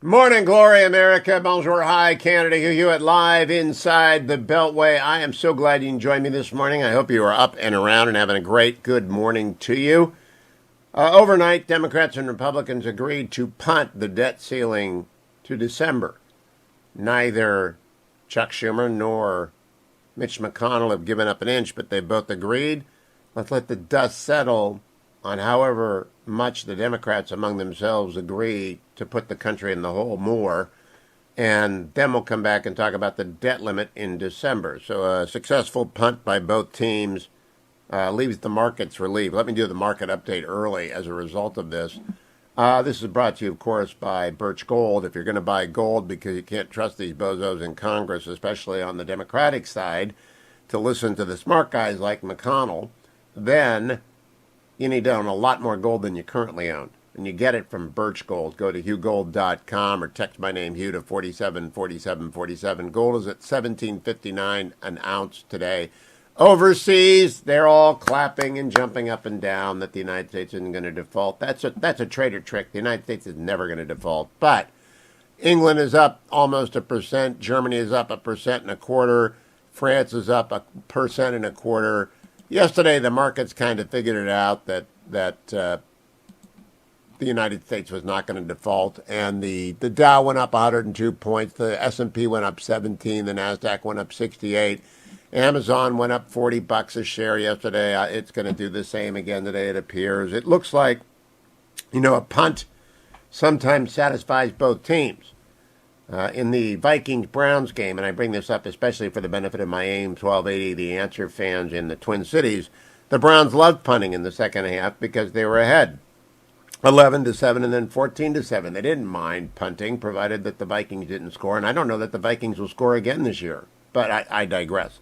Morning, glory, America. Bonjour, hi, Canada. Hugh Hewitt live inside the Beltway. I am so glad you can join me this morning. I hope you are up and around and having a great, good morning to you. Overnight, Democrats and Republicans agreed to punt the debt ceiling to December. Neither Chuck Schumer nor Mitch McConnell have given up an inch, but they both agreed. Let's let the dust settle on however much the Democrats among themselves agree to put the country in the hole more. And then we'll come back and talk about the debt limit in December. So a successful punt by both teams leaves the markets relieved. Let me do the market update early as a result of this. This is brought to you, of course, by Birch Gold. If you're going to buy gold because you can't trust these bozos in Congress, especially on the Democratic side, to listen to the smart guys like McConnell, then you need to own a lot more gold than you currently own. And you get it from Birch Gold. Go to hughgold.com or text my name, Hugh, to 474747. Gold is at $17.59 an ounce today. Overseas, they're all clapping and jumping up and down that the United States isn't going to default. That's a trader trick. The United States is never going to default. But England is up almost 1%. Germany is up 1.25%. France is up 1.25%. Yesterday, the markets kind of figured it out that the United States was not going to default, and the Dow went up 102 points, the S&P went up 17, the Nasdaq went up 68, Amazon went up $40 a share yesterday. It's going to do the same again today, it appears. It looks like, a punt sometimes satisfies both teams. In the Vikings-Browns game, and I bring this up especially for the benefit of my AIM 1280, the Answer fans in the Twin Cities, the Browns loved punting in the second half because they were ahead 11-7 and then 14-7. They didn't mind punting, provided that the Vikings didn't score, and I don't know that the Vikings will score again this year, but I digress.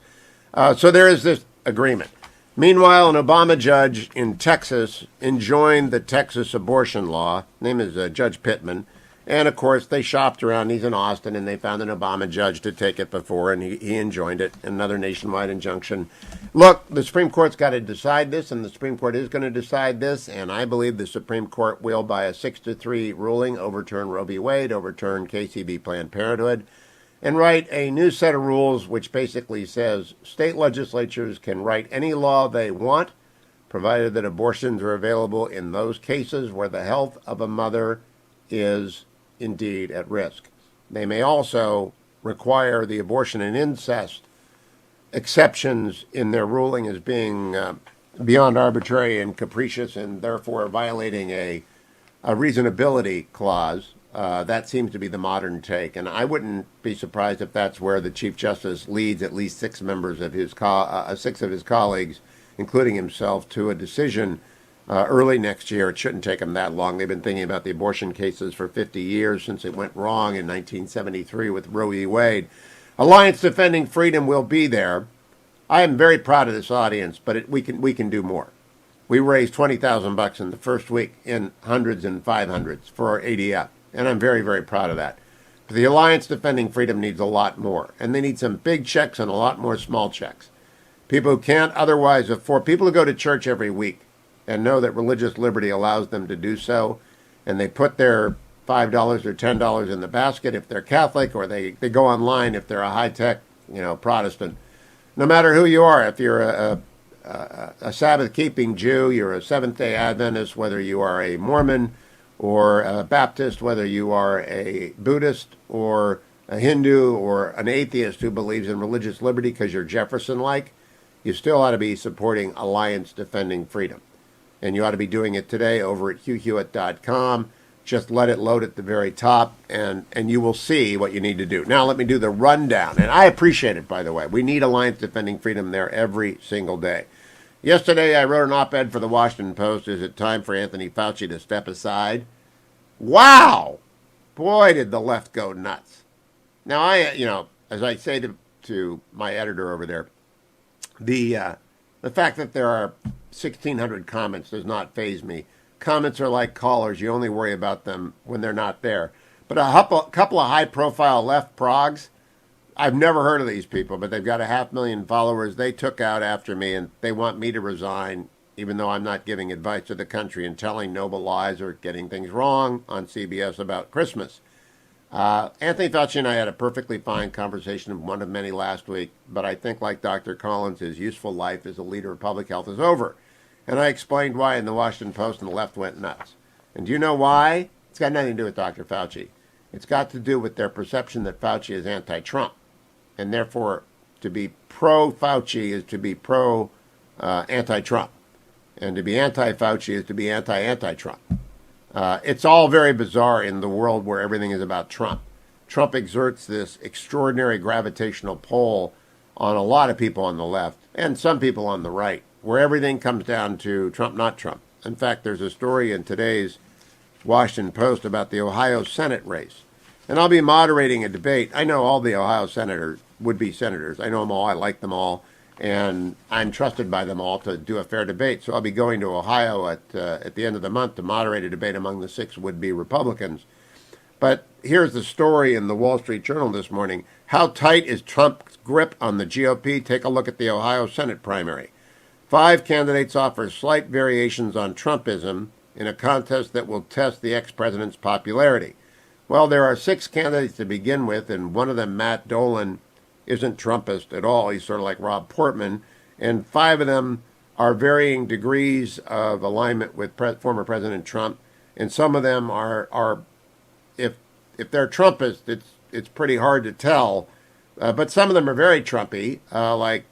So there is this agreement. Meanwhile, an Obama judge in Texas enjoined the Texas abortion law. His name is Judge Pittman. And, of course, they shopped around. He's in Austin, and they found an Obama judge to take it before, and he enjoined it. Another nationwide injunction. Look, the Supreme Court's got to decide this, and the Supreme Court is going to decide this, and I believe the Supreme Court will, by a 6-3 ruling, overturn Roe v. Wade, overturn KCB Planned Parenthood, and write a new set of rules which basically says state legislatures can write any law they want, provided that abortions are available in those cases where the health of a mother is indeed at risk. They may also require the abortion and incest exceptions in their ruling as being beyond arbitrary and capricious and therefore violating a reasonability clause. That seems to be the modern take, and I wouldn't be surprised if that's where the Chief Justice leads at least six of his colleagues, including himself, to a decision early next year. It shouldn't take them that long. They've been thinking about the abortion cases for 50 years since it went wrong in 1973 with Roe v. Wade. Alliance Defending Freedom will be there. I am very proud of this audience, but we can do more. We raised $20,000 in the first week in hundreds and 500s for our ADF, and I'm very, very proud of that. But the Alliance Defending Freedom needs a lot more, and they need some big checks and a lot more small checks. People who can't otherwise afford, people who go to church every week and know that religious liberty allows them to do so, and they put their $5 or $10 in the basket if they're Catholic, or they go online if they're a high-tech, Protestant. No matter who you are, if you're a Sabbath-keeping Jew, you're a Seventh-day Adventist, whether you are a Mormon or a Baptist, whether you are a Buddhist or a Hindu or an atheist who believes in religious liberty because you're Jefferson-like, you still ought to be supporting Alliance Defending Freedom. And you ought to be doing it today over at hughhewitt.com. Just let it load at the very top, and you will see what you need to do. Now let me do the rundown. And I appreciate it, by the way. We need Alliance Defending Freedom there every single day. Yesterday I wrote an op-ed for the Washington Post. Is it time for Anthony Fauci to step aside? Wow! Boy, did the left go nuts. Now, as I say to my editor over there, the fact that there are 1,600 comments does not faze me. Comments are like callers. You only worry about them when they're not there. But a couple of high-profile left progs, I've never heard of these people, but they've got 500,000 followers. They took out after me, and they want me to resign, even though I'm not giving advice to the country and telling noble lies or getting things wrong on CBS about Christmas. Anthony Fauci and I had a perfectly fine conversation, one of many last week, but I think, like Dr. Collins, his useful life as a leader of public health is over. And I explained why in the Washington Post, and the left went nuts. And do you know why? It's got nothing to do with Dr. Fauci. It's got to do with their perception that Fauci is anti-Trump. And therefore, to be pro-Fauci is to be pro-anti-Trump. And to be anti-Fauci is to be anti-anti-Trump. It's all very bizarre in the world where everything is about Trump. Trump exerts this extraordinary gravitational pull on a lot of people on the left and some people on the right, where everything comes down to Trump, not Trump. In fact, there's a story in today's Washington Post about the Ohio Senate race. And I'll be moderating a debate. I know all the Ohio senators, would-be senators. I know them all. I like them all. And I'm trusted by them all to do a fair debate. So I'll be going to Ohio at the end of the month to moderate a debate among the 6 would-be Republicans. But here's the story in the Wall Street Journal this morning. How tight is Trump's grip on the GOP? Take a look at the Ohio Senate primary. 5 candidates offer slight variations on Trumpism in a contest that will test the ex-president's popularity. Well, there are 6 candidates to begin with, and one of them, Matt Dolan, isn't Trumpist at all. He's sort of like Rob Portman. And 5 of them are varying degrees of alignment with former President Trump. And some of them are if they're Trumpist, it's pretty hard to tell. But some of them are very Trumpy, like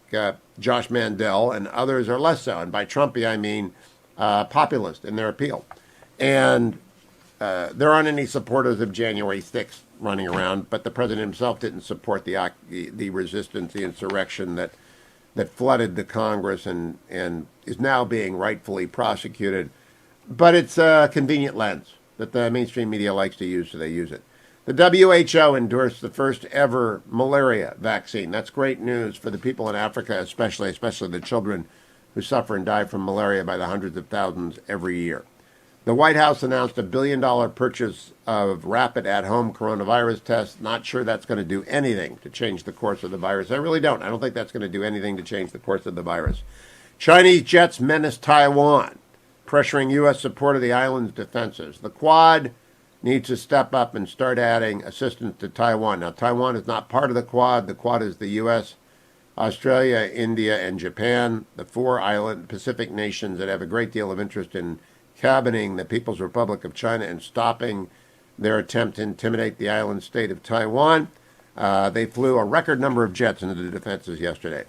Josh Mandel, and others are less so. And by Trumpy, I mean populist in their appeal. And there aren't any supporters of January 6th running around, but the president himself didn't support the resistance, the insurrection that flooded the Congress and is now being rightfully prosecuted. But it's a convenient lens that the mainstream media likes to use, so they use it. The WHO endorsed the first ever malaria vaccine. That's great news for the people in Africa, especially the children who suffer and die from malaria by the hundreds of thousands every year. The White House announced a $1 billion purchase of rapid at-home coronavirus tests. Not sure that's going to do anything to change the course of the virus. I really don't. I don't think that's going to do anything to change the course of the virus. Chinese jets menace Taiwan, pressuring U.S. support of the island's defenses. The Quad needs to step up and start adding assistance to Taiwan. Now, Taiwan is not part of the Quad. The Quad is the U.S., Australia, India, and Japan, the 4 island Pacific nations that have a great deal of interest in cabining the People's Republic of China and stopping their attempt to intimidate the island state of Taiwan. They flew a record number of jets into the defenses yesterday.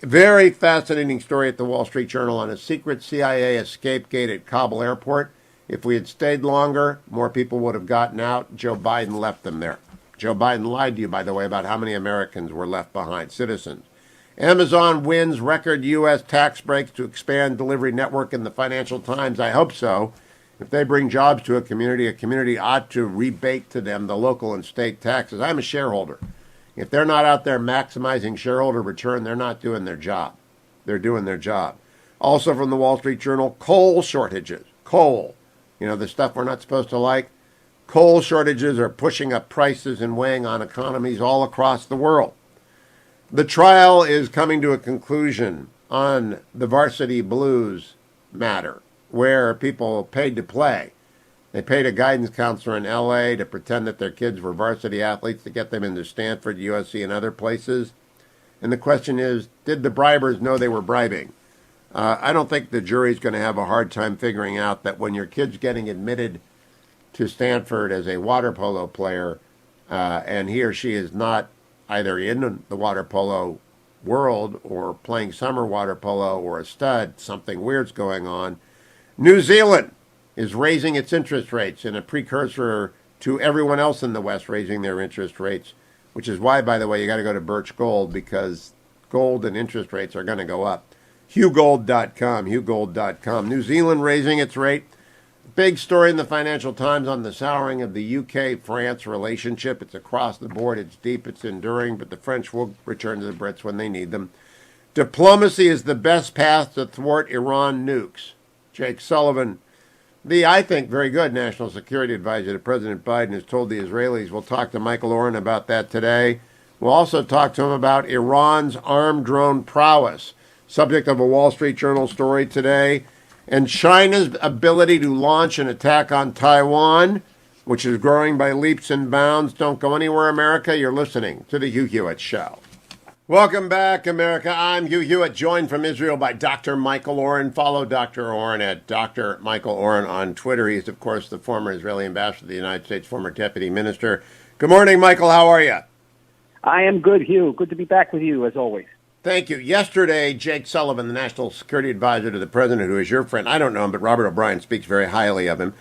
Very fascinating story at the Wall Street Journal on a secret CIA escape gate at Kabul airport. If we had stayed longer, more people would have gotten out. Joe Biden left them there. Joe Biden lied to you, by the way, about how many Americans were left behind, citizens. Amazon wins record U.S. tax breaks to expand delivery network in the Financial Times. I hope so. If they bring jobs to a community ought to rebate to them the local and state taxes. I'm a shareholder. If they're not out there maximizing shareholder return, they're not doing their job. They're doing their job. Also from the Wall Street Journal, coal shortages. Coal. You know, the stuff we're not supposed to like. Coal shortages are pushing up prices and weighing on economies all across the world. The trial is coming to a conclusion on the Varsity Blues matter, where people paid to play. They paid a guidance counselor in L.A. to pretend that their kids were varsity athletes to get them into Stanford, USC, and other places. And the question is, did the bribers know they were bribing? I don't think the jury's going to have a hard time figuring out that when your kid's getting admitted to Stanford as a water polo player, and he or she is not either in the water polo world or playing summer water polo or a stud, something weird's going on. New Zealand is raising its interest rates in a precursor to everyone else in the West raising their interest rates, which is why, by the way, you got to go to Birch Gold, because gold and interest rates are going to go up. HughGold.com. New Zealand raising its rate. Big story in the Financial Times on the souring of the UK-France relationship. It's across the board. It's deep. It's enduring. But the French will return to the Brits when they need them. Diplomacy is the best path to thwart Iran nukes. Jake Sullivan, the, I think, very good national security advisor to President Biden, has told the Israelis. We'll talk to Michael Oren about that today. We'll also talk to him about Iran's armed drone prowess, subject of a Wall Street Journal story today. And China's ability to launch an attack on Taiwan which is growing by leaps and bounds. Don't go anywhere, America. You're listening to The Hugh Hewitt Show. Welcome back, America. I'm Hugh Hewitt, joined from Israel by Dr. Michael Oren. Follow Dr. Oren at Dr. Michael Oren on Twitter. He's, of course, the former Israeli ambassador to the United States, former deputy minister. Good morning, Michael. How are you? I am good, Hugh. Good to be back with you, as always. Thank you. Yesterday, Jake Sullivan, the National Security Advisor to the President, who is your friend, I don't know him, but Robert O'Brien speaks very highly of him,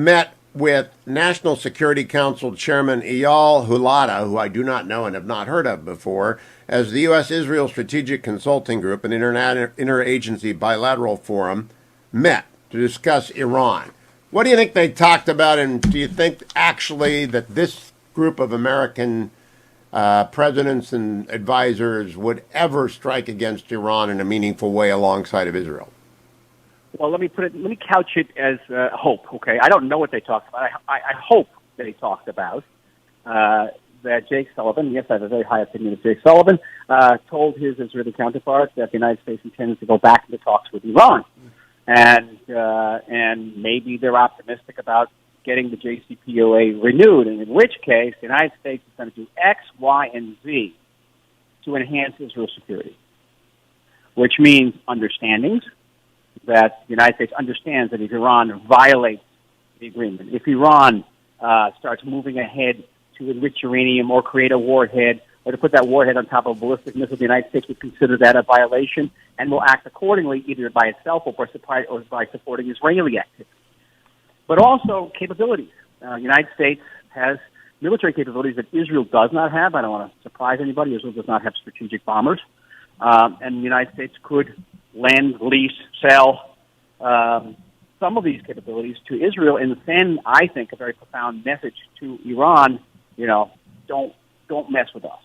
met with National Security Council Chairman Eyal Hulata, who I do not know and have not heard of before, as the U.S.-Israel Strategic Consulting Group, an interagency bilateral forum, met to discuss Iran. What do you think they talked about, and do you think actually that this group of American presidents and advisors would ever strike against Iran in a meaningful way alongside of Israel? Well, let me couch it as hope, okay? I don't know what they talked about. I hope they talked about that Jake Sullivan, yes, I have a very high opinion of Jake Sullivan, told his Israeli counterparts that the United States intends to go back into talks with Iran. And maybe they're optimistic about getting the JCPOA renewed, and in which case the United States is going to do X, Y, and Z to enhance Israel's security, which means understandings, that the United States understands that if Iran violates the agreement, if Iran starts moving ahead to enrich uranium or create a warhead or to put that warhead on top of a ballistic missile, the United States would consider that a violation and will act accordingly, either by itself or by supporting Israeli activity. But also capabilities. The United States has military capabilities that Israel does not have. I don't want to surprise anybody. Israel does not have strategic bombers. And the United States could lend, lease, sell some of these capabilities to Israel and send, I think, a very profound message to Iran, don't mess with us.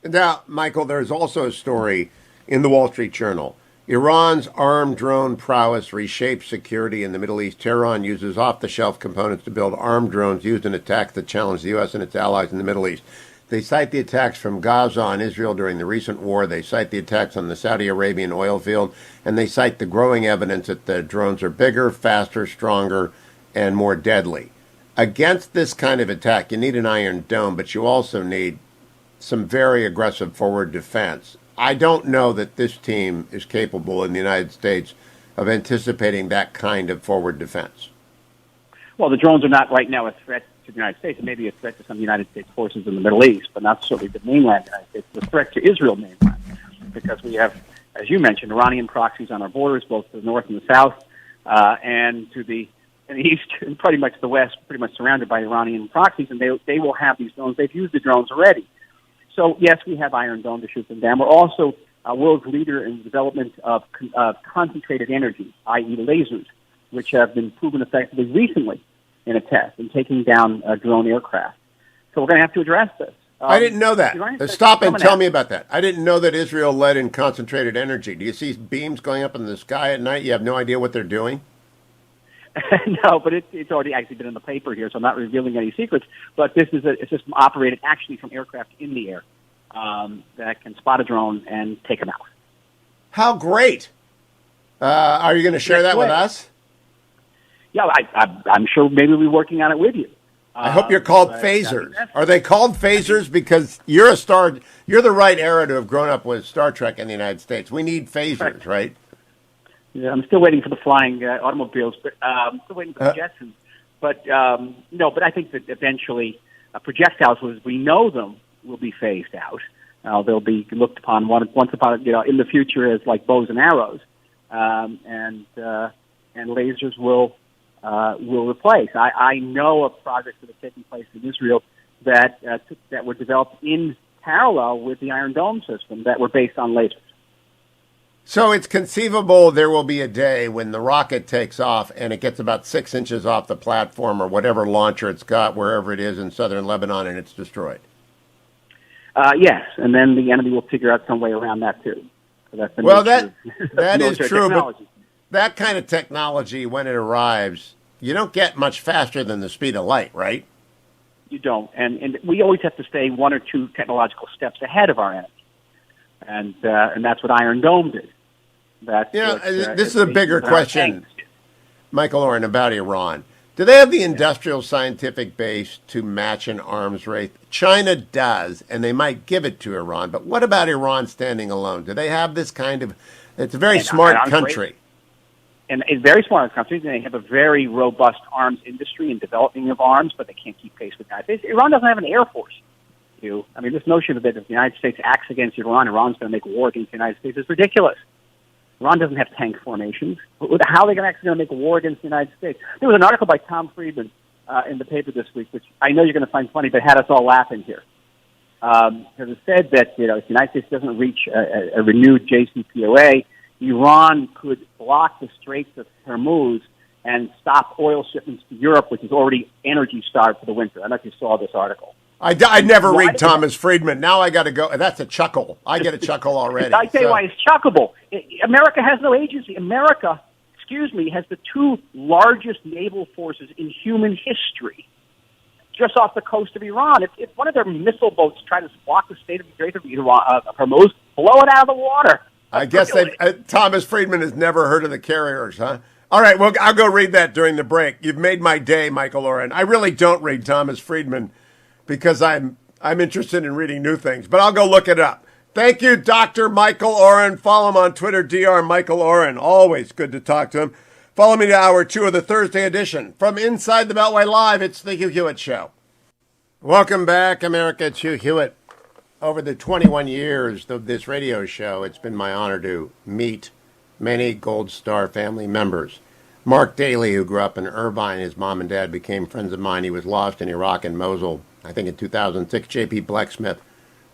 Now, Michael, there's also a story in the Wall Street Journal. Iran's armed drone prowess reshapes security in the Middle East. Tehran uses off-the-shelf components to build armed drones used in attacks that challenge the U.S. and its allies in the Middle East. They cite the attacks from Gaza on Israel during the recent war. They cite the attacks on the Saudi Arabian oil field. And they cite the growing evidence that the drones are bigger, faster, stronger, and more deadly. Against this kind of attack, you need an Iron Dome, but you also need some very aggressive forward defense. I don't know that this team is capable in the United States of anticipating that kind of forward defense. Well, the drones are not right now a threat to the United States. It may be a threat to some United States forces in the Middle East, but not certainly the mainland United States. It's a threat to Israel mainland because we have, as you mentioned, Iranian proxies on our borders, both to the north and the south, and to the east, and pretty much the west, pretty much surrounded by Iranian proxies, and they will have these drones. They've used the drones already. So, yes, we have Iron Dome to shoot them down. We're also a world's leader in the development of concentrated energy, i.e. lasers, which have been proven effectively recently in a test in taking down drone aircraft. So we're going to have to address this. I didn't know that. Stop and tell me about that. I didn't know that Israel led in concentrated energy. Do you see beams going up in the sky at night? You have no idea what they're doing? No, but it's already actually been in the paper here, so I'm not revealing any secrets. But this is a system operated actually from aircraft in the air that can spot a drone and take them out. How great! Are you going to share that with us? Yeah, I'm sure maybe we'll be working on it with you. I hope you're called phasers. Are they called phasers? Because you're the right era to have grown up with Star Trek in the United States. We need phasers, right? Yeah, I'm still waiting for the flying automobiles, but I'm still waiting for the Jetsons. But no, but I think that eventually projectiles, as we know them, will be phased out. They'll be looked upon once upon in the future as like bows and arrows, and lasers will replace. I know of projects that have taken place in Israel that were developed in parallel with the Iron Dome system that were based on lasers. So it's conceivable there will be a day when the rocket takes off and it gets about 6 inches off the platform or whatever launcher it's got, wherever it is in southern Lebanon, and it's destroyed. Yes, and then the enemy will figure out some way around that too. So that's that is true, technology. But that kind of technology, when it arrives, you don't get much faster than the speed of light, right? You don't, and we always have to stay one or two technological steps ahead of our enemy, and that's what Iron Dome did. This is a bigger question, Michael Oren, about Iran. Do they have the industrial scientific base to match an arms race? China does, and they might give it to Iran. But what about Iran standing alone? Do they have this kind of... It's a very smart country. And it's very smart country. They have a very robust arms industry and developing of arms, but they can't keep pace with the United States. Iran doesn't have an air force. I mean, this notion that if the United States acts against Iran, Iran's going to make war against the United States is ridiculous. Iran doesn't have tank formations. How are they actually going to make a war against the United States? There was an article by Tom Friedman in the paper this week, which I know you're going to find funny, but had us all laughing here. Because it said that if the United States doesn't reach a renewed JCPOA, Iran could block the Straits of Hormuz and stop oil shipments to Europe, which is already energy starved for the winter. I don't know if you saw this article. I never read Thomas Friedman. Now I got to go. That's a chuckle. I get a chuckle already. I tell you why it's chuckable. America has no agency. America, has the two largest naval forces in human history just off the coast of Iran. If one of their missile boats tried to block the state of the Strait of Hormuz, blow it out of the water. I guess Thomas Friedman has never heard of the carriers, huh? All right, well, I'll go read that during the break. You've made my day, Michael Oren. I really don't read Thomas Friedman because I'm interested in reading new things, but I'll go look it up. Thank you, Dr. Michael Oren. Follow him on Twitter, Dr. Michael Oren. Always good to talk to him. Follow me to Hour 2 of the Thursday edition. From Inside the Beltway Live, it's the Hugh Hewitt Show. Welcome back, America. It's Hugh Hewitt. Over the 21 years of this radio show, it's been my honor to meet many Gold Star family members. Mark Daly, who grew up in Irvine, his mom and dad became friends of mine. He was lost in Iraq and Mosul, I think in 2006. J.P. Blecksmith,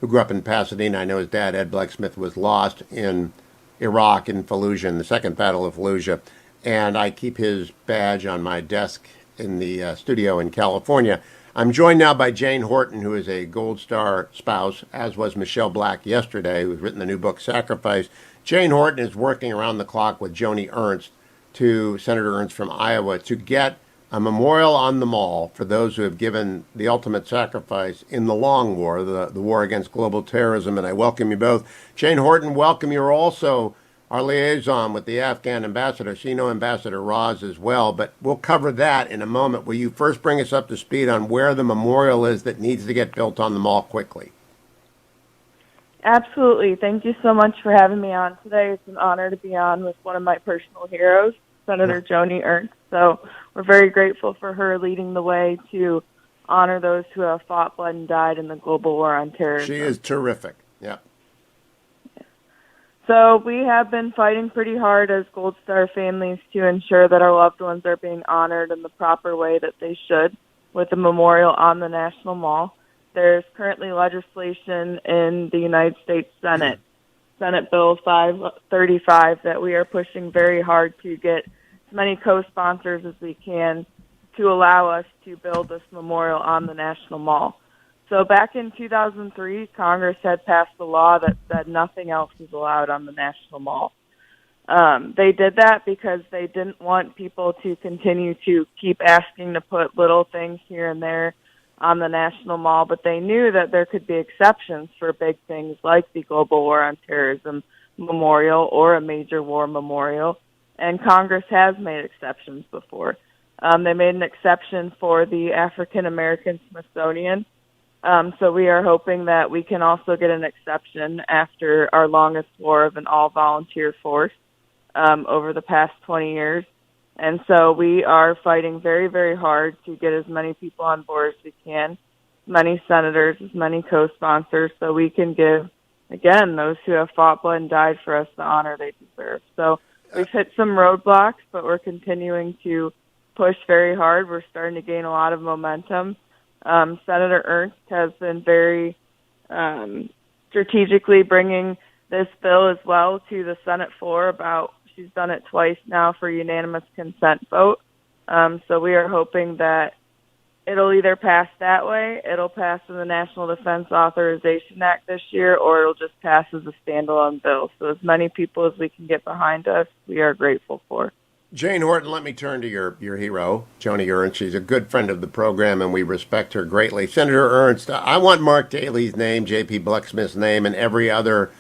who grew up in Pasadena. I know his dad, Ed Blecksmith, was lost in Iraq in Fallujah, in the Second Battle of Fallujah. And I keep his badge on my desk in the studio in California. I'm joined now by Jane Horton, who is a Gold Star spouse, as was Michelle Black yesterday, who's written the new book, Sacrifice. Jane Horton is working around the clock with Joni Ernst, Senator Ernst from Iowa, to get a memorial on the Mall for those who have given the ultimate sacrifice in the long war, the war against global terrorism. And I welcome you both. Jane Horton, welcome. You're also our liaison with the Afghan ambassador. So you know Ambassador Roz as well, but we'll cover that in a moment. Will you first bring us up to speed on where the memorial is that needs to get built on the Mall quickly? Absolutely. Thank you so much for having me on today. It's an honor to be on with one of my personal heroes, Senator Joni Ernst. So we're very grateful for her leading the way to honor those who have fought, bled, and died in the global war on terrorism. She is terrific. Yeah. So we have been fighting pretty hard as Gold Star families to ensure that our loved ones are being honored in the proper way that they should, with a memorial on the National Mall. There's currently legislation in the United States Senate, Senate Bill 535, that we are pushing very hard to get as many co-sponsors as we can to allow us to build this memorial on the National Mall. So back in 2003, Congress had passed a law that said nothing else is allowed on the National Mall. They did that because they didn't want people to continue to keep asking to put little things here and there on the National Mall, but they knew that there could be exceptions for big things like the Global War on Terrorism Memorial or a major war memorial, and Congress has made exceptions before. They made an exception for the African American Smithsonian. So we are hoping that we can also get an exception after our longest war of an all-volunteer force over the past 20 years. And so we are fighting very, very hard to get as many people on board as we can, as many senators, as many co-sponsors, so we can give, again, those who have fought, bled, and died for us the honor they deserve. So we've hit some roadblocks, but we're continuing to push very hard. We're starting to gain a lot of momentum. Senator Ernst has been very strategically bringing this bill as well to the Senate floor. She's done it twice now for unanimous consent vote. So we are hoping that it'll either pass that way, it'll pass in the National Defense Authorization Act this year, or it'll just pass as a standalone bill. So as many people as we can get behind us, we are grateful for. Jane Horton, let me turn to your hero, Joni Ernst. She's a good friend of the program, and we respect her greatly. Senator Ernst, I want Mark Daly's name, J.P. Blecksmith's name, and every other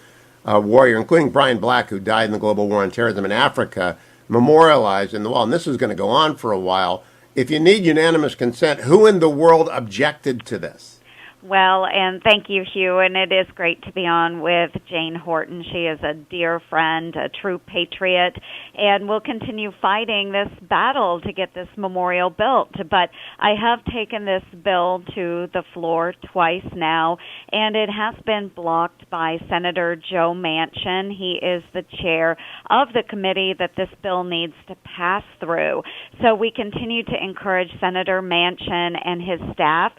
warrior, including Brian Black, who died in the global war on terrorism in Africa, memorialized in the wall. And this is going to go on for a while. If you need unanimous consent, who in the world objected to this? Well, and thank you, Hugh, and it is great to be on with Jane Horton. She is a dear friend, a true patriot, and we'll continue fighting this battle to get this memorial built. But I have taken this bill to the floor twice now, and it has been blocked by Senator Joe Manchin. He is the chair of the committee that this bill needs to pass through. So we continue to encourage Senator Manchin and his staff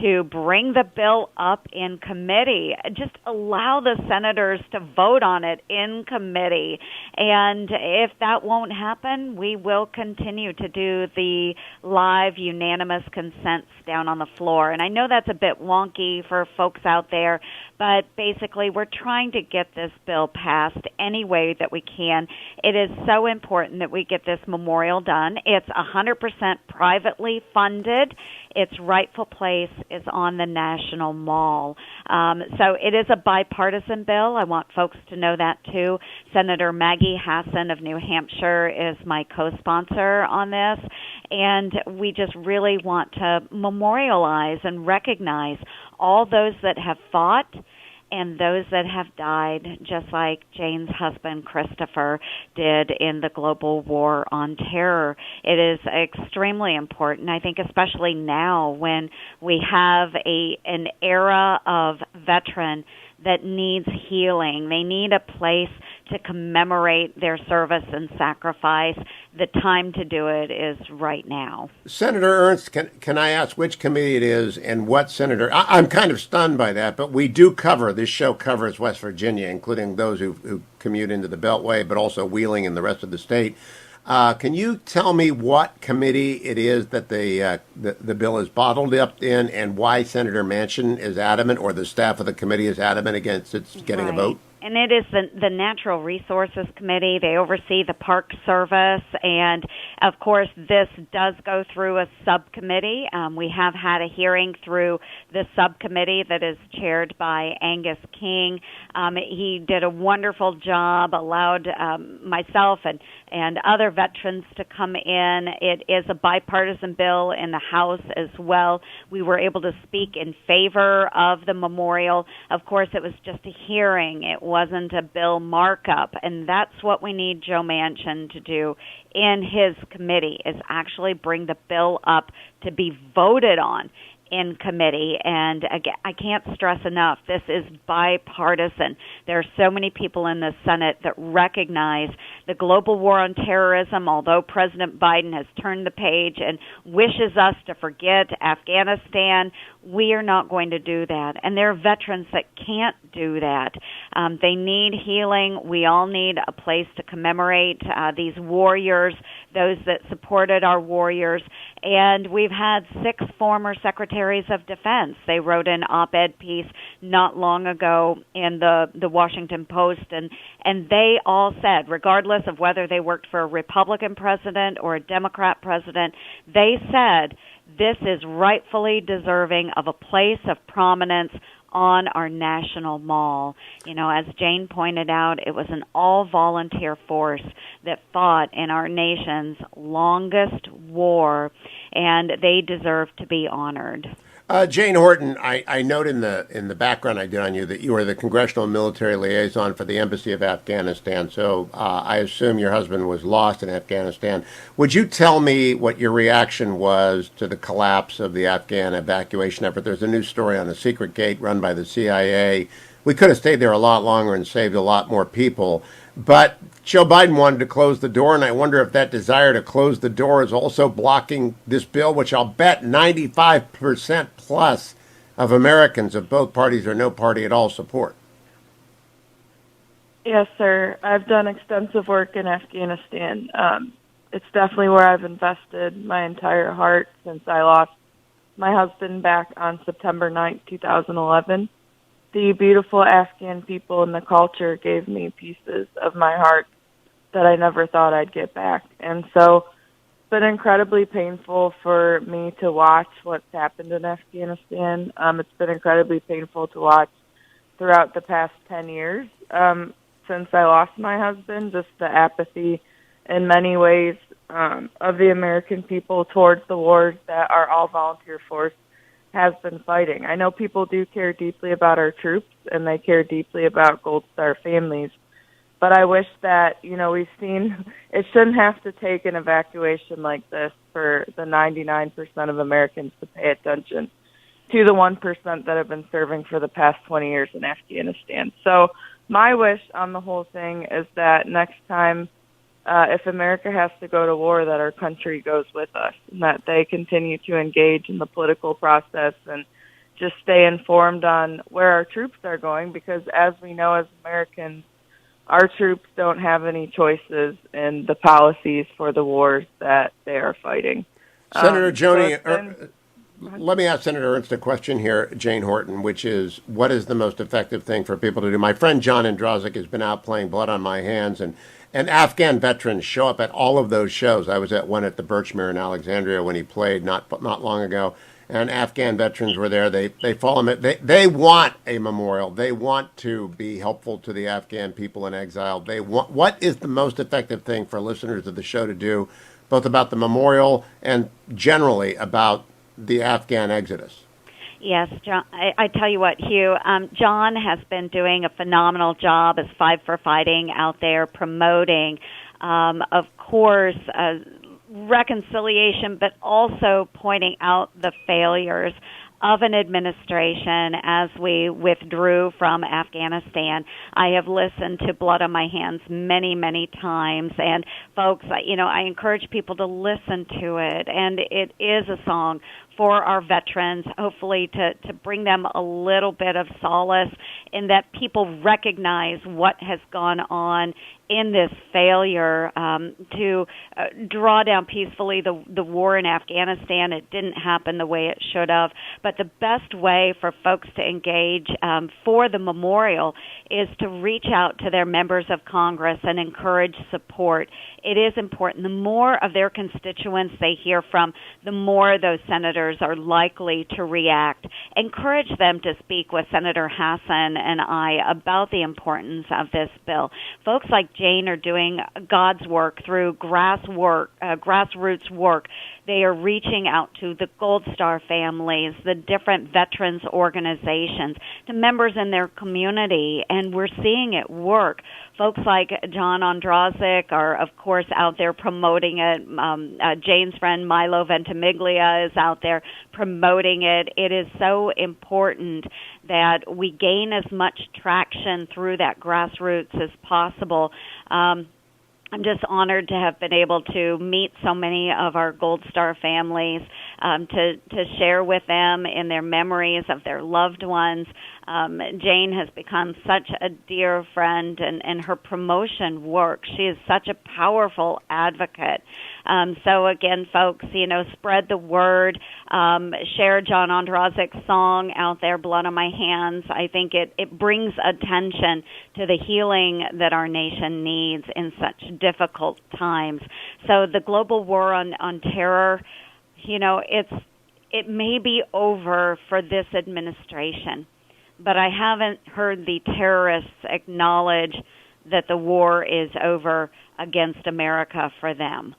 to bring the bill up in committee. Just allow the senators to vote on it in committee. And if that won't happen, we will continue to do the live unanimous consents down on the floor. And I know that's a bit wonky for folks out there, but basically we're trying to get this bill passed any way that we can. It is so important that we get this memorial done. It's 100% privately funded. Its rightful place is on the National Mall. So it is a bipartisan bill. I want folks to know that, too. Senator Maggie Hassan of New Hampshire is my co-sponsor on this, and we just really want to memorialize and recognize all those that have fought and those that have died, just like Jane's husband, Christopher, did in the global war on terror. It is extremely important, I think, especially now when we have an era of veteran that needs healing. They need a place to commemorate their service and sacrifice. The time to do it is right now. Senator Ernst, can I ask which committee it is and what senator? I'm kind of stunned by that, but we do cover, this show covers West Virginia, including those who commute into the Beltway, but also Wheeling and the rest of the state. Can you tell me what committee it is that the bill is bottled up in, and why Senator Manchin is adamant, or the staff of the committee is adamant against its getting a vote? And it is the Natural Resources Committee. They oversee the Park Service, and of course, this does go through a subcommittee. We have had a hearing through the subcommittee that is chaired by Angus King. He did a wonderful job, allowed myself and other veterans to come in. It is a bipartisan bill in the House as well. We were able to speak in favor of the memorial. Of course, it was just a hearing. It wasn't a bill markup, and that's what we need Joe Manchin to do in his committee, is actually bring the bill up to be voted on in committee. And again, I can't stress enough, this is bipartisan. There are so many people in the Senate that recognize the global war on terrorism, although President Biden has turned the page and wishes us to forget Afghanistan. We are not going to do that. And there are veterans that can't do that. They need healing. We all need a place to commemorate these warriors, those that supported our warriors. And we've had 6 former secretaries of defense. They wrote an op-ed piece not long ago in the Washington Post, and they all said, regardless of whether they worked for a Republican president or a Democrat president, they said this is rightfully deserving of a place of prominence on our national mall. You know, as Jane pointed out, it was an all-volunteer force that fought in our nation's longest war, and they deserve to be honored. Jane Horton, I note in the background I did on you that you are the Congressional Military Liaison for the Embassy of Afghanistan, so I assume your husband was lost in Afghanistan. Would you tell me what your reaction was to the collapse of the Afghan evacuation effort? There's a new story on a secret gate run by the CIA. We could have stayed there a lot longer and saved a lot more people, but Joe Biden wanted to close the door, and I wonder if that desire to close the door is also blocking this bill, which I'll bet 95% plus of Americans of both parties or no party at all support. Yes, sir. I've done extensive work in Afghanistan. It's definitely where I've invested my entire heart since I lost my husband back on September 9th, 2011. The beautiful Afghan people and the culture gave me pieces of my heart that I never thought I'd get back. And so it's been incredibly painful for me to watch what's happened in Afghanistan. It's been incredibly painful to watch throughout the past 10 years since I lost my husband, just the apathy in many ways of the American people towards the wars that our all-volunteer force has been fighting. I know people do care deeply about our troops, and they care deeply about Gold Star families, but I wish that, we've seen it shouldn't have to take an evacuation like this for the 99% of Americans to pay attention to the 1% that have been serving for the past 20 years in Afghanistan. So my wish on the whole thing is that next time, if America has to go to war, that our country goes with us, and that they continue to engage in the political process and just stay informed on where our troops are going, because as we know as Americans, our troops don't have any choices in the policies for the wars that they are fighting. Senator Joni, let me ask Senator Ernst a question here, Jane Horton, which is, what is the most effective thing for people to do? My friend John Androzek has been out playing Blood on My Hands, and Afghan veterans show up at all of those shows. I was at one at the Birchmere in Alexandria when he played not long ago, and Afghan veterans were there. They follow him. They want a memorial. They want to be helpful to the Afghan people in exile. What is the most effective thing for listeners of the show to do, both about the memorial and generally about the Afghan exodus? Yes, John. I tell you what, Hugh, John has been doing a phenomenal job as Five for Fighting out there promoting, of course, reconciliation, but also pointing out the failures of an administration as we withdrew from Afghanistan. I have listened to Blood on My Hands many, many times, and folks, I encourage people to listen to it, and it is a song for our veterans, hopefully to bring them a little bit of solace in that people recognize what has gone on in this failure to draw down peacefully the war in Afghanistan. It didn't happen the way it should have. But the best way for folks to engage for the memorial is to reach out to their members of Congress and encourage support. It is important. The more of their constituents they hear from, the more those senators are likely to react. Encourage them to speak with Senator Hassan and I about the importance of this bill. Folks like Jane are doing God's work through grassroots work. They are reaching out to the Gold Star families, the different veterans organizations, to members in their community, and we're seeing it work. Folks like John Androzek are, of course, out there promoting it. Jane's friend Milo Ventimiglia is out there promoting it. It is so important that we gain as much traction through that grassroots as possible. I'm just honored to have been able to meet so many of our Gold Star families, to share with them in their memories of their loved ones. Jane has become such a dear friend, and her promotion work. She is such a powerful advocate. So again, folks, spread the word, share John Androzek's song out there, Blood on My Hands. I think it brings attention to the healing that our nation needs in such difficult times. So the global war on terror, it may be over for this administration, but I haven't heard the terrorists acknowledge that the war is over against America for them.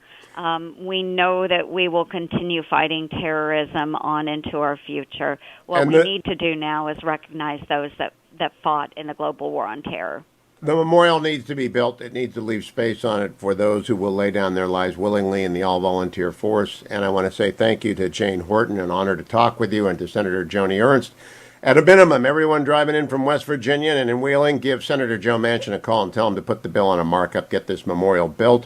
We know that we will continue fighting terrorism on into our future. What we need to do now is recognize those that fought in the global war on terror. The memorial needs to be built. It needs to leave space on it for those who will lay down their lives willingly in the all-volunteer force. And I want to say thank you to Jane Horton, an honor to talk with you, and to Senator Joni Ernst. At a minimum, everyone driving in from West Virginia and in Wheeling, give Senator Joe Manchin a call and tell him to put the bill on a markup, get this memorial built.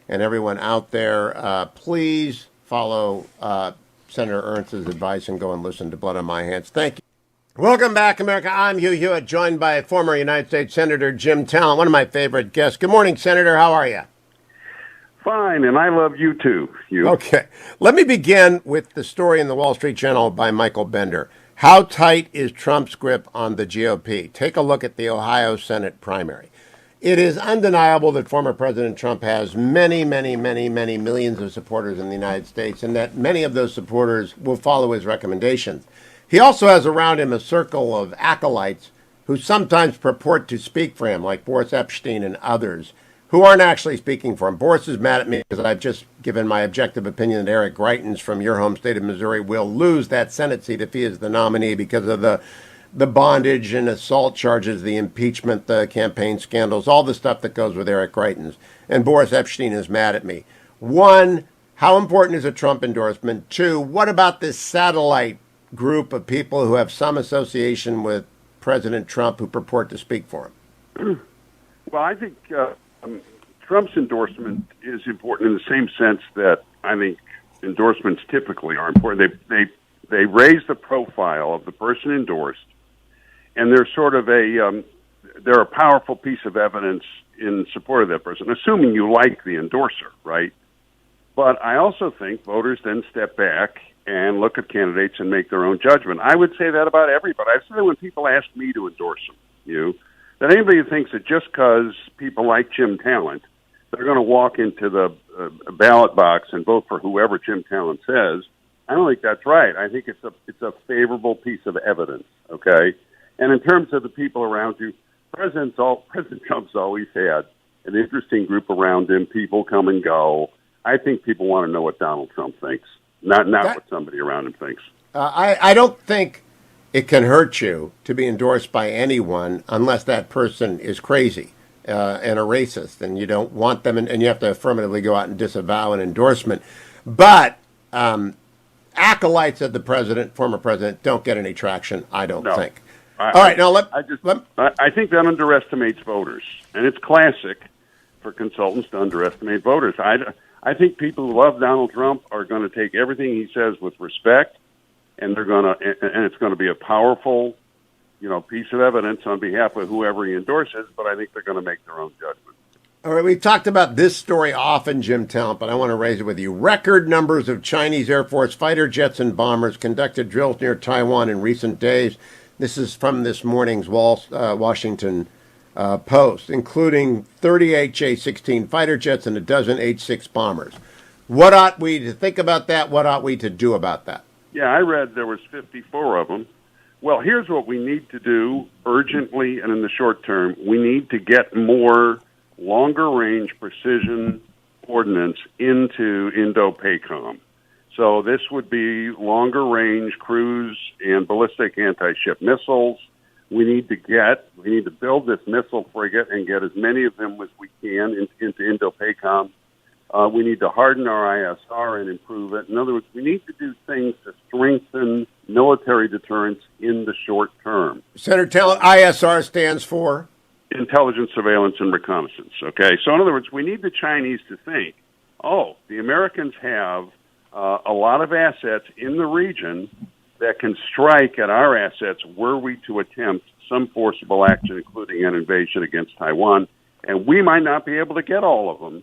And everyone out there, please follow Senator Ernst's advice and go and listen to Blood on My Hands. Thank you. Welcome back, America. I'm Hugh Hewitt, joined by former United States Senator Jim Talent, one of my favorite guests. Good morning, Senator. How are you? Fine, and I love you too, Hugh. Okay. Let me begin with the story in the Wall Street Journal by Michael Bender. How tight is Trump's grip on the GOP? Take a look at the Ohio Senate primary. It is undeniable that former President Trump has many, many, many, many millions of supporters in the United States, and that many of those supporters will follow his recommendations. He also has around him a circle of acolytes who sometimes purport to speak for him, like Boris Epstein and others. who aren't actually speaking for him. Boris is mad at me because I've just given my objective opinion that Eric Greitens from your home state of Missouri will lose that Senate seat if he is the nominee because of the bondage and assault charges, the impeachment, the campaign scandals, all the stuff that goes with Eric Greitens. And Boris Epshteyn is mad at me. One, how important is a Trump endorsement? Two, what about this satellite group of people who have some association with President Trump who purport to speak for him? Well, I think Trump's endorsement is important in the same sense that I think endorsements typically are important. They raise the profile of the person endorsed, and they're sort of they're a powerful piece of evidence in support of that person, assuming you like the endorser, right? But I also think voters then step back and look at candidates and make their own judgment. I would say that about everybody. I say when people ask me to endorse them, that anybody who thinks that just because people like Jim Talent, they're going to walk into the ballot box and vote for whoever Jim Talent says, I don't think that's right. I think it's a favorable piece of evidence, okay? And in terms of the people around you, President Trump's always had an interesting group around him. People come and go. I think people want to know what Donald Trump thinks, not what somebody around him thinks. I don't think it can hurt you to be endorsed by anyone unless that person is crazy and a racist, and you don't want them, and you have to affirmatively go out and disavow an endorsement. But acolytes of the president, former president, don't get any traction, I don't think. All right, now I think that underestimates voters, and it's classic for consultants to underestimate voters. I think people who love Donald Trump are going to take everything he says with respect, and it's going to be a powerful, piece of evidence on behalf of whoever he endorses. But I think they're going to make their own judgment. All right, we've talked about this story often, Jim Talent, but I want to raise it with you. Record numbers of Chinese Air Force fighter jets and bombers conducted drills near Taiwan in recent days. This is from this morning's Washington Post, including 30 HA-16 fighter jets and a dozen H-6 bombers. What ought we to think about that? What ought we to do about that? Yeah, I read there was 54 of them. Well, here's what we need to do urgently and in the short term. We need to get more longer-range precision ordnance into Indo-PACOM. So this would be longer-range cruise and ballistic anti-ship missiles. We need to build this missile frigate and get as many of them as we can into Indo-PACOM. We need to harden our ISR and improve it. In other words, we need to do things to strengthen military deterrence in the short term. Senator Talent, ISR stands for? Intelligence, Surveillance, and Reconnaissance. Okay, so in other words, we need the Chinese to think, the Americans have a lot of assets in the region that can strike at our assets were we to attempt some forcible action, including an invasion against Taiwan. And we might not be able to get all of them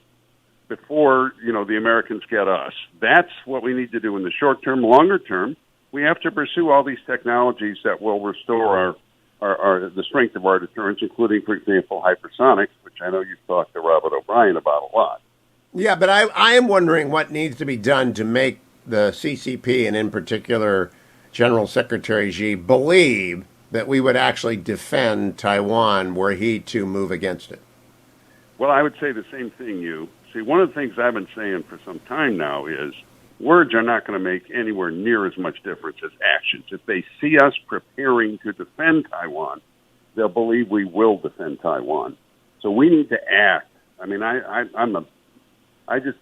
before, the Americans get us. That's what we need to do in the short term. Longer term, we have to pursue all these technologies that will restore the strength of our deterrence, including, for example, hypersonics, which I know you've talked to Robert O'Brien about a lot. Yeah, but I am wondering what needs to be done to make the CCP, and in particular General Secretary Xi, believe that we would actually defend Taiwan were he to move against it. Well, I would say the same thing, you. See, one of the things I've been saying for some time now is words are not going to make anywhere near as much difference as actions. If they see us preparing to defend Taiwan, they'll believe we will defend Taiwan. So we need to act. I mean,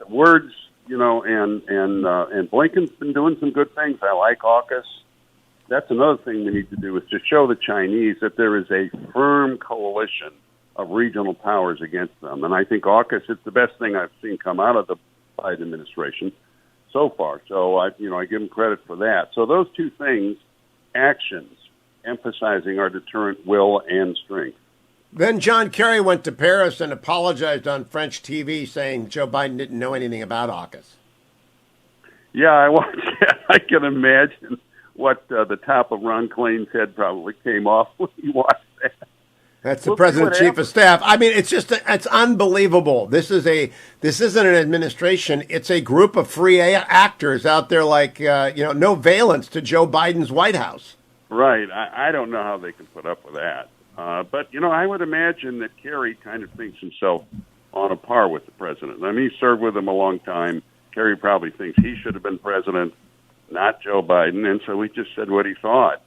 words, and Blinken's been doing some good things. I like AUKUS. That's another thing we need to do is to show the Chinese that there is a firm coalition of regional powers against them. And I think AUKUS is the best thing I've seen come out of the Biden administration so far. So I give them credit for that. So those two things, actions, emphasizing our deterrent will and strength. Then John Kerry went to Paris and apologized on French TV, saying Joe Biden didn't know anything about AUKUS. Yeah, I watched that. I can imagine what the top of Ron Klain's head probably came off when he watched that. That's the president, chief of staff. I mean, it's it's unbelievable. This isn't an administration. It's a group of free actors out there, like no valence to Joe Biden's White House. Right. I don't know how they can put up with that. But I would imagine that Kerry kind of thinks himself on a par with the president. I mean, he served with him a long time. Kerry probably thinks he should have been president, not Joe Biden, and so he just said what he thought.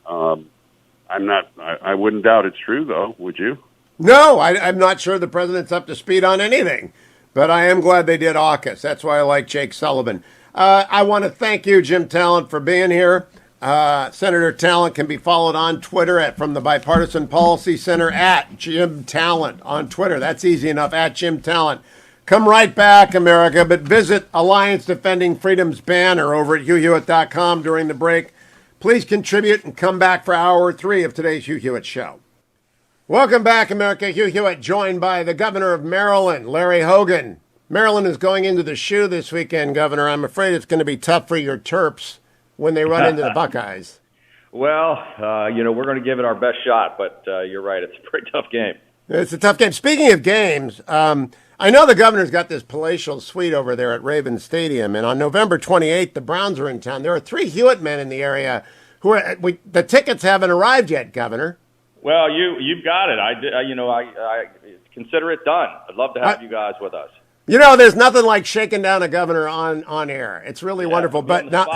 I wouldn't doubt it's true, though. Would you? No, I'm not sure the president's up to speed on anything, but I am glad they did AUKUS. That's why I like Jake Sullivan. I want to thank you, Jim Talent, for being here. Senator Talent can be followed on Twitter from the Bipartisan Policy Center at Jim Talent on Twitter. That's easy enough, at Jim Talent. Come right back, America, but visit Alliance Defending Freedom's banner over at HughHewitt.com during the break. Please contribute and come back for hour 3 of today's Hugh Hewitt Show. Welcome back, America. Hugh Hewitt, joined by the governor of Maryland, Larry Hogan. Maryland is going into the shoe this weekend, Governor. I'm afraid it's going to be tough for your Terps when they run into the Buckeyes. Well, we're going to give it our best shot, but you're right. It's a pretty tough game. It's a tough game. Speaking of games, I know the governor's got this palatial suite over there at Raven Stadium, and on November 28th, the Browns are in town. There are 3 Hewitt men in the area who are. The tickets haven't arrived yet, Governor. Well, you've got it. I consider it done. I'd love to have you guys with us. There's nothing like shaking down a governor on air. It's really wonderful. But not.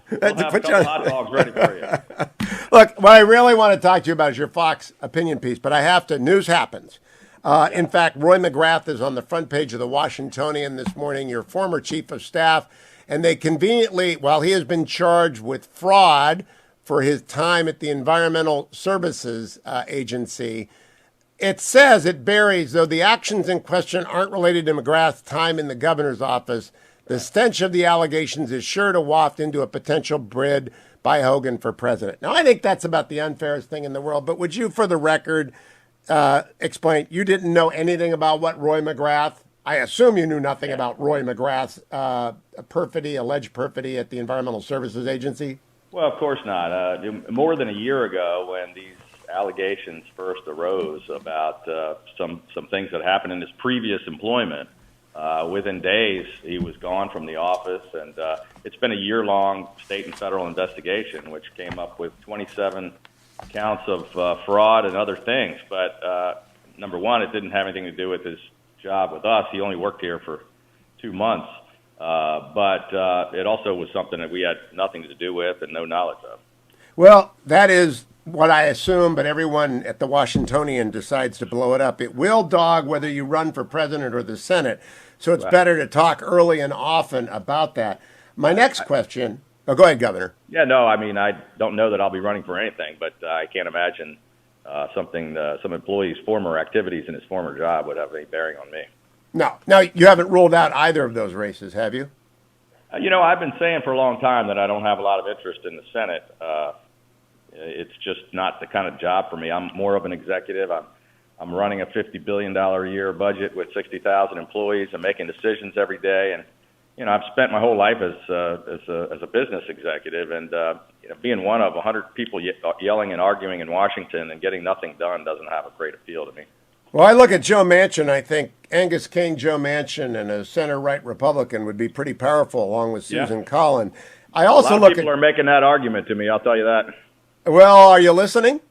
We'll have a couple hot dogs ready for you. Look, what I really want to talk to you about is your Fox opinion piece, but I have to. News happens. In fact, Roy McGrath is on the front page of the Washingtonian this morning, your former chief of staff, and they conveniently, while he has been charged with fraud for his time at the Environmental Services Agency, it says, it buries, though the actions in question aren't related to McGrath's time in the governor's office, the stench of the allegations is sure to waft into a potential bid by Hogan for president. Now, I think that's about the unfairest thing in the world, but would you, for the record, explain, you didn't know anything about what Roy McGrath, I assume you knew nothing about Roy McGrath's alleged perfidy at the Environmental Services Agency? Well, of course not. More than a year ago, when these allegations first arose about some things that happened in his previous employment, within days he was gone from the office, and it's been a year-long state and federal investigation, which came up with 27 counts of fraud and other things. But number one, it didn't have anything to do with his job with us. He only worked here for 2 months. But it also was something that we had nothing to do with and no knowledge of. Well, that is what I assume, but everyone at the Washingtonian decides to blow it up. It will dog whether you run for president or the Senate, so it's better to talk early and often about that. My next question... Oh, go ahead, Governor. Yeah, no, I mean, I don't know that I'll be running for anything, but I can't imagine some employee's former activities in his former job would have any bearing on me. No. Now, you haven't ruled out either of those races, have you? I've been saying for a long time that I don't have a lot of interest in the Senate. It's just not the kind of job for me. I'm more of an executive. I'm running a $50 billion a year budget with 60,000 employees. I'm making decisions every day, and I've spent my whole life as a business executive, and being one of 100 people yelling and arguing in Washington and getting nothing done doesn't have a great appeal to me. Well, I look at Joe Manchin. I think Angus King, Joe Manchin, and a center-right Republican would be pretty powerful, along with Susan Collin. I also a lot of people are making that argument to me. I'll tell you that. Well, are you listening?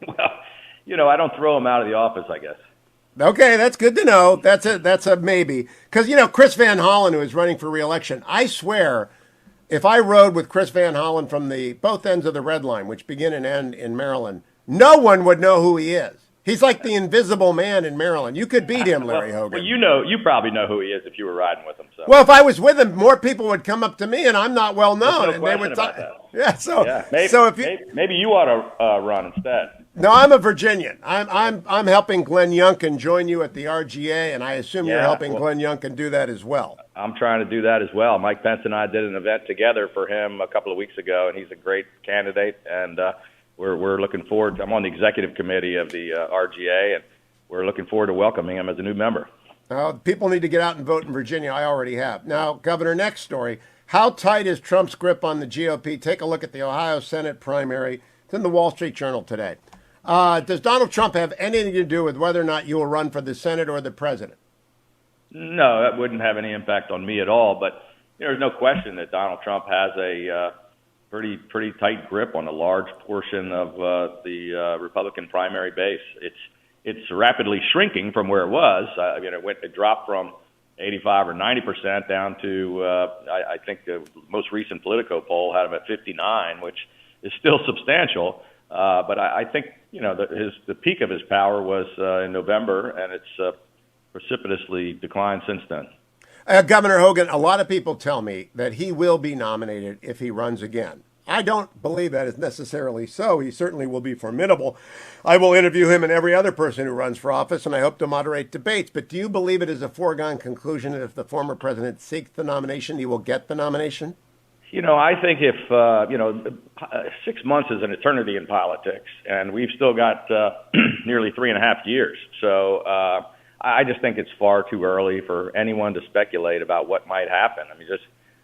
Well, I don't throw them out of the office, I guess. Okay, that's good to know. That's a maybe. Because, Chris Van Hollen, who is running for re-election, I swear, if I rode with Chris Van Hollen from both ends of the red line, which begin and end in Maryland, no one would know who he is. He's like the invisible man in Maryland. You could beat him, Larry Hogan. Well, you probably know who he is if you were riding with him. So. Well, if I was with him, more people would come up to me, and I'm not well known. There's no and they would about that. Yeah, maybe you ought to run instead. No, I'm a Virginian. I'm helping Glenn Youngkin join you at the RGA, and I assume you're helping Glenn Youngkin do that as well. I'm trying to do that as well. Mike Pence and I did an event together for him a couple of weeks ago, and he's a great candidate, and we're looking forward to, I'm on the executive committee of the RGA, and we're looking forward to welcoming him as a new member. People need to get out and vote in Virginia. I already have. Now, Governor, next story. How tight is Trump's grip on the GOP? Take a look at the Ohio Senate primary. It's in the Wall Street Journal today. Does Donald Trump have anything to do with whether or not you will run for the Senate or the president? No, that wouldn't have any impact on me at all. But there's no question that Donald Trump has a pretty tight grip on a large portion of the Republican primary base. it's rapidly shrinking from where it was. It dropped from 85 or 90% down to, I think the most recent Politico poll had him at 59, which is still substantial. But I think, the peak of his power was in November, and it's precipitously declined since then. Governor Hogan, a lot of people tell me that he will be nominated if he runs again. I don't believe that is necessarily so. He certainly will be formidable. I will interview him and every other person who runs for office, and I hope to moderate debates. But do you believe it is a foregone conclusion that if the former president seeks the nomination, he will get the nomination? I think if, 6 months is an eternity in politics, and we've still got nearly 3.5 years. So I just think it's far too early for anyone to speculate about what might happen. I mean, just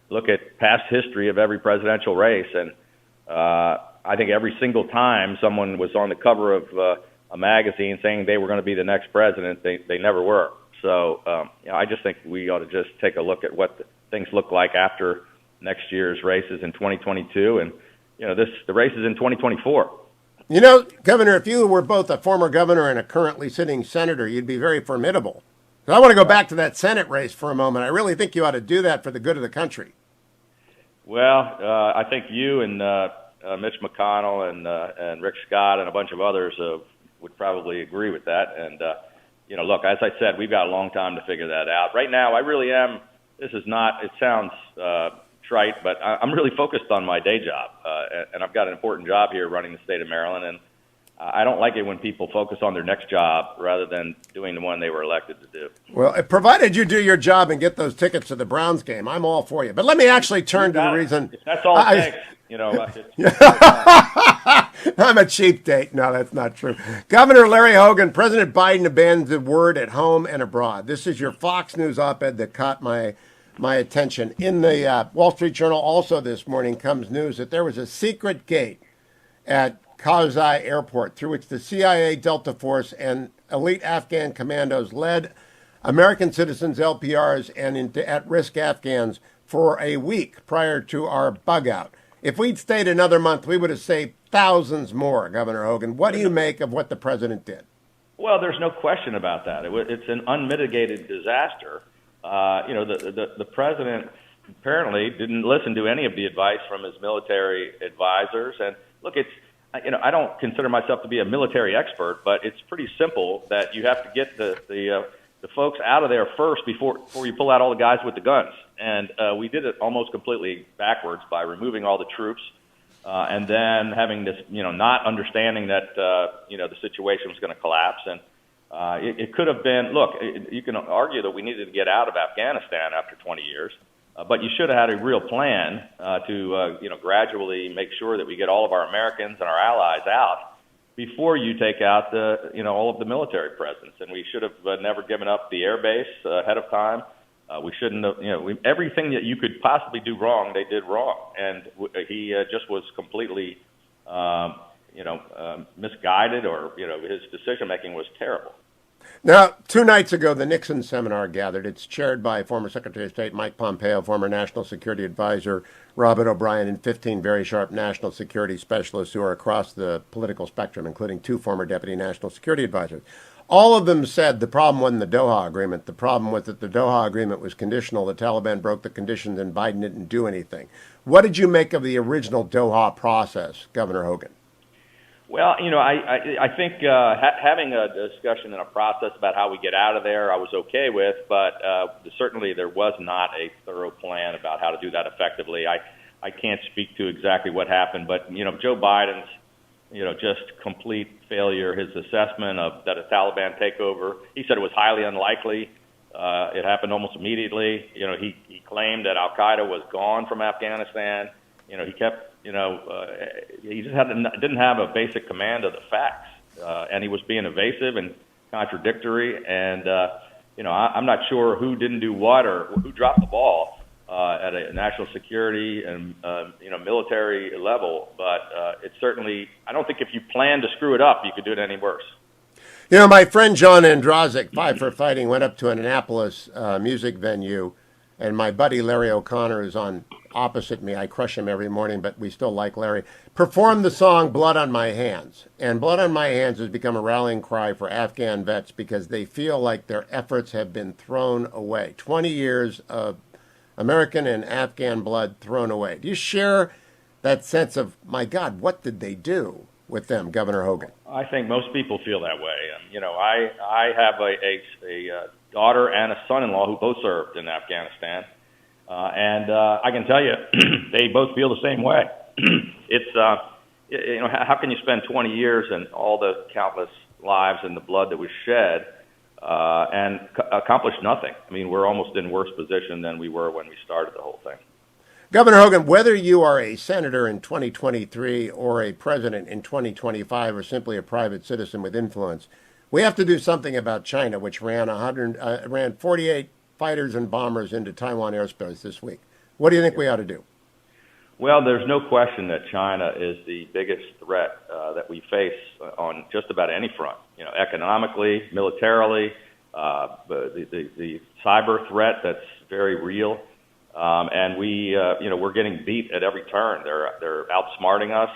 look at past history of every presidential race, and I think every single time someone was on the cover of a magazine saying they were going to be the next president, they never were. So I just think we ought to just take a look at what things look like after next year's races in 2022, and the race is in 2024. Governor, if you were both a former governor and a currently sitting senator, you'd be very formidable. I want to go back to that Senate race for a moment. I really think you ought to do that for the good of the country. Well, I think you and Mitch McConnell and Rick Scott and a bunch of others would probably agree with that. And, look, as I said, we've got a long time to figure that out. Right now, I really am. This is not, it sounds trite, but I'm really focused on my day job. And I've got an important job here running the state of Maryland. And I don't like it when people focus on their next job rather than doing the one they were elected to do. Well, provided you do your job and get those tickets to the Browns game, I'm all for you. But let me actually turn to the reason. If that's all it takes. I'm a cheap date. No, that's not true. Governor Larry Hogan, President Biden abandoned the word at home and abroad. This is your Fox News op-ed that caught my attention. In the Wall Street Journal also this morning comes news that there was a secret gate at Karzai Airport through which the CIA, Delta Force, and elite Afghan commandos led American citizens, LPRs, and at-risk Afghans for a week prior to our bug out. If we'd stayed another month, we would have saved thousands more, Governor Hogan. What do you make of what the president did? Well, there's no question about that. It's an unmitigated disaster. The president apparently didn't listen to any of the advice from his military advisors. And look, I don't consider myself to be a military expert, but it's pretty simple that you have to get the folks out of there first before you pull out all the guys with the guns. And we did it almost completely backwards by removing all the troops and then having this, not understanding that, the situation was going to collapse. And it could have been, look, you can argue that we needed to get out of Afghanistan after 20 years. But you should have had a real plan to, gradually make sure that we get all of our Americans and our allies out before you take out all of the military presence. And we should have never given up the air base ahead of time. We shouldn't have, everything that you could possibly do wrong, they did wrong. And he just was completely, misguided, or, his decision making was terrible. Now, 2 nights ago, the Nixon seminar gathered. It's chaired by former Secretary of State Mike Pompeo, former National Security Advisor Robert O'Brien, and 15 very sharp national security specialists who are across the political spectrum, including 2 former Deputy National Security Advisors. All of them said the problem wasn't the Doha Agreement. The problem was that the Doha Agreement was conditional. The Taliban broke the conditions, and Biden didn't do anything. What did you make of the original Doha process, Governor Hogan? Well, I think having a discussion and a process about how we get out of there, I was okay with, but certainly there was not a thorough plan about how to do that effectively. I can't speak to exactly what happened, but, Joe Biden's, just complete failure, his assessment of that a Taliban takeover, he said it was highly unlikely. It happened almost immediately. He claimed that al-Qaeda was gone from Afghanistan. He kept, he just didn't have a basic command of the facts, and he was being evasive and contradictory. And I'm not sure who didn't do what or who dropped the ball at a national security and military level. But it's certainly, I don't think if you plan to screw it up, you could do it any worse. My friend John Andrazik, Five for Fighting, went up to an Annapolis music venue And my buddy Larry O'Connor is on opposite me. I crush him every morning, but we still like Larry. Performed the song Blood on My Hands. And Blood on My Hands has become a rallying cry for Afghan vets because they feel like their efforts have been thrown away. 20 years of American and Afghan blood thrown away. Do you share that sense of, my God, what did they do with them, Governor Hogan? I think most people feel that way. I have a daughter and a son-in-law who both served in Afghanistan, and I can tell you, they both feel the same way. It's how can you spend 20 years and all the countless lives and the blood that was shed and accomplish nothing? I mean, we're almost in worse position than we were when we started the whole thing. Governor Hogan, whether you are a senator in 2023 or a president in 2025 or simply a private citizen with influence, we have to do something about China, which ran 48 fighters and bombers into Taiwan airspace this week. What do you think we ought to do? Well, there's no question that China is the biggest threat that we face on just about any front. Economically, militarily, the cyber threat that's very real. And we're getting beat at every turn. They're outsmarting us.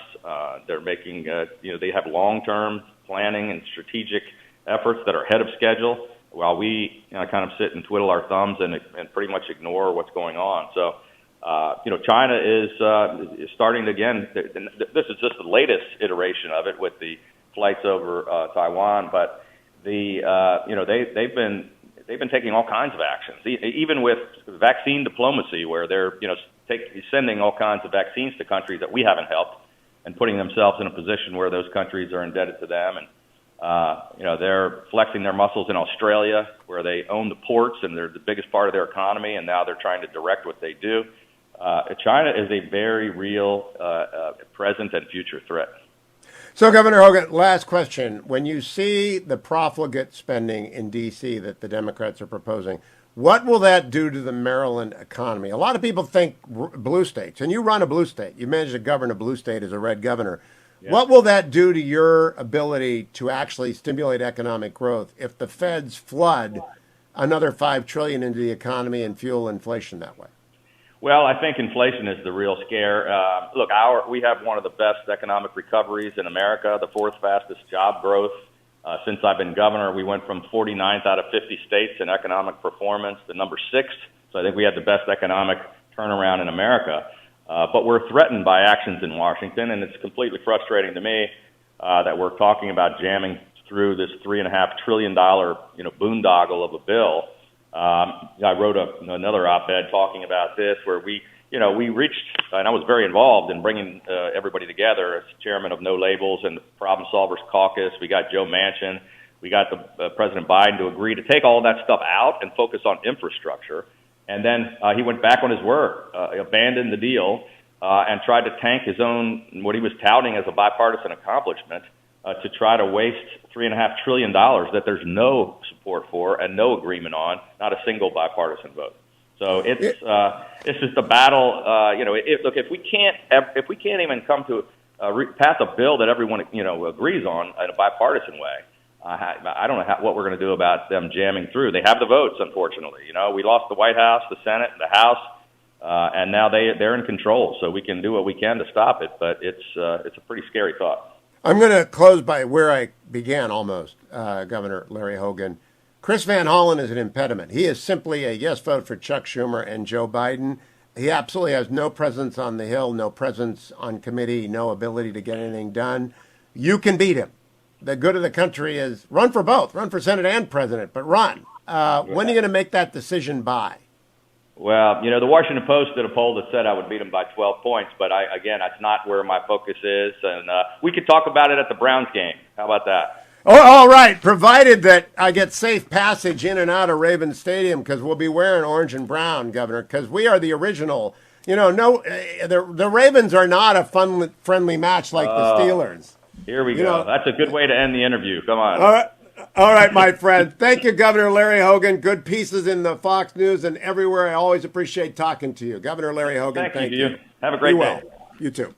They're making, they have long-term planning and strategic efforts that are ahead of schedule, while we kind of sit and twiddle our thumbs and pretty much ignore what's going on. So, China is starting to, again. This is just the latest iteration of it with the flights over Taiwan, but they've been taking all kinds of actions, even with vaccine diplomacy, where they're sending all kinds of vaccines to countries that we haven't helped, and putting themselves in a position where those countries are indebted to them. And they're flexing their muscles in Australia, where they own the ports and they're the biggest part of their economy, and now they're trying to direct what they do. China is a very real present and future threat. So, Governor Hogan, last question. When you see the profligate spending in D.C. that the Democrats are proposing, what will that do to the Maryland economy? A lot of people think blue states, and you run a blue state. You managed to govern a blue state as a red governor. Yeah. What will that do to your ability to actually stimulate economic growth if the feds flood another $5 trillion into the economy and fuel inflation that way? Well, I think inflation is the real scare. Look, we have one of the best economic recoveries in America, the fourth fastest job growth. Since I've been governor, we went from 49th out of 50 states in economic performance to number 6. So I think we had the best economic turnaround in America. But we're threatened by actions in Washington, and it's completely frustrating to me that we're talking about jamming through this $3.5 trillion, boondoggle of a bill. I wrote another op-ed talking about this, where we reached, and I was very involved in bringing everybody together as chairman of No Labels and the Problem Solvers Caucus. We got Joe Manchin, we got the President Biden to agree to take all that stuff out and focus on infrastructure. And then he went back on his word, abandoned the deal, and tried to tank his own, what he was touting as a bipartisan accomplishment, to try to waste $3.5 trillion that there's no support for and no agreement on, not a single bipartisan vote. So it's just a battle. Look, if we can't even come to pass a bill that everyone agrees on in a bipartisan way, I don't know what we're going to do about them jamming through. They have the votes, unfortunately. We lost the White House, the Senate, the House, and now they're in control. So we can do what we can to stop it, but it's a pretty scary thought. I'm going to close by where I began almost, Governor Larry Hogan. Chris Van Hollen is an impediment. He is simply a yes vote for Chuck Schumer and Joe Biden. He absolutely has no presence on the Hill, no presence on committee, no ability to get anything done. You can beat him. The good of the country is run for both, run for Senate and President, but run. When are you going to make that decision by? Well, the Washington Post did a poll that said I would beat him by 12 points, but that's not where my focus is, and we could talk about it at the Browns game. How about that? Oh, all right, provided that I get safe passage in and out of Ravens Stadium, because we'll be wearing orange and brown, Governor, because we are the original. The Ravens are not a friendly match like the Steelers. Here we go. That's a good way to end the interview. Come on. All right, my friend. Thank you, Governor Larry Hogan. Good pieces in the Fox News and everywhere. I always appreciate talking to you. Governor Larry Hogan, thank you. Have a great day. You too.